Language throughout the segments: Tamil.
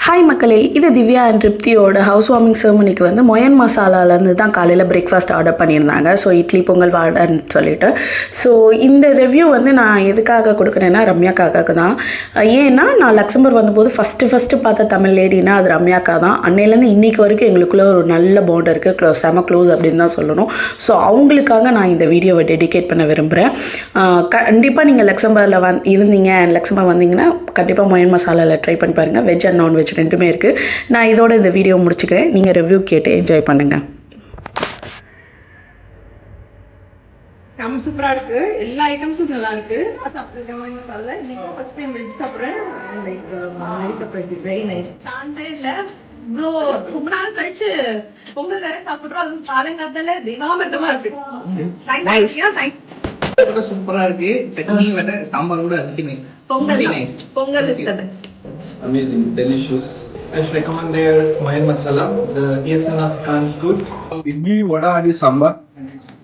ஹாய் மக்களே, இது திவ்யா அண்ட் ரிப்தியோட ஹவுஸ் வார்மிங் செர்மனிக்கு வந்து மொயன் மசாலாலேருந்து தான் காலையில் பிரேக்ஃபாஸ்ட் ஆர்டர் பண்ணியிருந்தாங்க. ஸோ இட்லி பொங்கல் வாடன்னு சொல்லிட்டு. ஸோ இந்த ரிவ்யூ வந்து நான் எதுக்காக கொடுக்குறேன்னா ரம்யாக்காக தான். ஏன்னா நான் லக்சம்பர்க் வந்தபோது ஃபஸ்ட்டு பார்த்த தமிழ் லேடினா அது ரம்யாக்கா தான். அன்னையிலேருந்து இன்றைக்கி வரைக்கும் எங்களுக்குள்ளே ஒரு நல்ல பாண்ட் இருக்குது, செம க்ளோஸ் அப்படின்னு தான் சொல்லணும். ஸோ அவங்களுக்காக நான் இந்த வீடியோவை டெடிகேட் பண்ண விரும்புகிறேன். கண்டிப்பாக நீங்கள் லக்சம்பர்கில் இருந்தீங்க, லக்சம்பர்க் வந்தீங்கன்னா கண்டிப்பாக மொயன் மசாலாவில் ட்ரை பண்ணி பாருங்கள். வெஜ் அண்ட் நான்வெஜ் ரெண்டுமே இருக்குது. நான் இதோட இந்த வீடியோ முடிச்சுக்கிறேன். நீங்கள் ரிவ்யூ கேட்டு என்ஜாய் பண்ணுங்கள். சூப்பரா இருக்கு, எல்லா ஐட்டம்ஸும் நல்லா இருக்கு. மசாலா இன்னைக்கு ஃபர்ஸ்ட் டைம் வெஜ் சாப்பிடுறேன். Like nice surprise, it's very nice. சான்ஸே இல்ல ப்ரோ, ரொம்ப நாள் கழிச்சு பொங்கல் வேற சாப்பிடுறோம். அது காலங்காத்தால தினாமட்டமா இருக்கு. சூப்பரா இருக்கு. சட்னி வேற சாம்பாரோட ultimate. Pongal is the best. Amazing, delicious. I should recommend their Mayan masala. The ESNS is good. Idli, vada and sambar.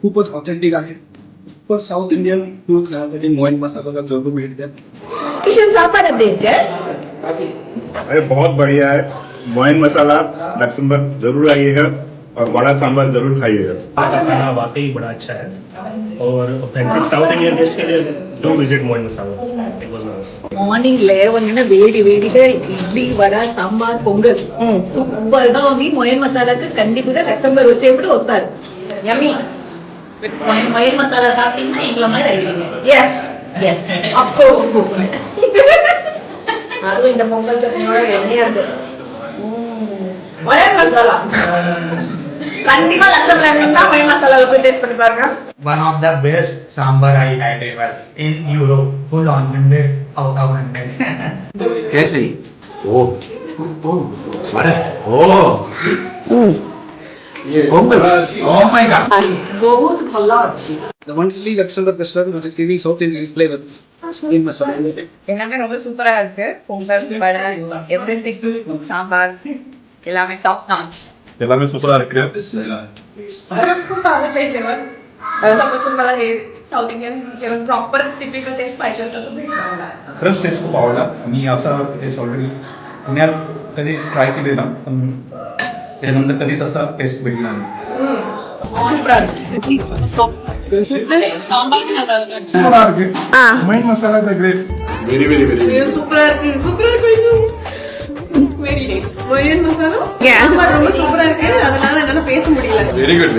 खूपच ऑथेंटिक आहे. पर साउथ इंडियन फूड खाण्यासाठी मोहन मसाला का जरूर भेट द्या. किशन सांबार अपडेट है. अरे बहुत बढ़िया है. मोहन मसाला लक्ष्मण जरूर आइएगा और बड़ा सांभर जरूर खाइएगा. खाना वाकई बड़ा अच्छा है और ऑथेंटिक साउथ इंडियन डिश के लिए do visit Mohan masala. It was nice. Morning లేవగానే వేడిగా ఇడ్లీ వడ సాంబార్ పొంగల్ సూపర్ గా ఉంది. మోయన్ మసాలాకి కండిపుగా లక్సంబర్గ్ వచ్చేప్పుడు వస్తారు. యమ్మీ. మోయన్ మసాలా சாப்பிட்டீங்கன்னா எங்கள மாதிரி ஆயிடுவீங்க. Yes of course. அது இந்த பொங்கல் சட்னியோட எண்ணெயா இருக்கு. மோயன் மசாலா கண்டிப்பா லக்சம்பர்க்ல இருந்தா மோயன் மசாலால போய் டேஸ்ட் பண்ணி பாருங்க. One of the best sambar I had ever in Europe. Full on 100 out of 100. कैसी? ओ बड़ा ओ oh my god. ବହୁତ ଭଲ ଅଛି. The only Luxembourg restaurant which is giving South Indian flavor in masala. எல்லாமே ரொம்ப சூப்பரா இருக்கு. பொங்கல் வடை எவ்ரிதிங் சாம்பார் எல்லாமே டாப் நாச். எல்லாமே சூப்பரா இருக்கு. मला हे साऊथ इंडियन जेवण प्रॉपर टिपिकल टेस्ट पाहिजे होतं तुम्ही. खरंच टेस्ट खूप आवडला. मी असा टेस्ट ऑलरेडी पुण्यात कधी ट्राय केलेला, पण त्यानंतर कधीच असा टेस्ट भेटला नाही. சூப்பரா இருக்கு. சாம்பார் நல்லா இருக்கு. சூப்பரா இருக்கு. Mayan masala is great. Very சூப்பரா இருக்கு. Very nice. மோயன் மசாலா சாம்பார் ரொம்ப சூப்பரா இருக்கு. அதனால என்னால பேச முடியல. very good.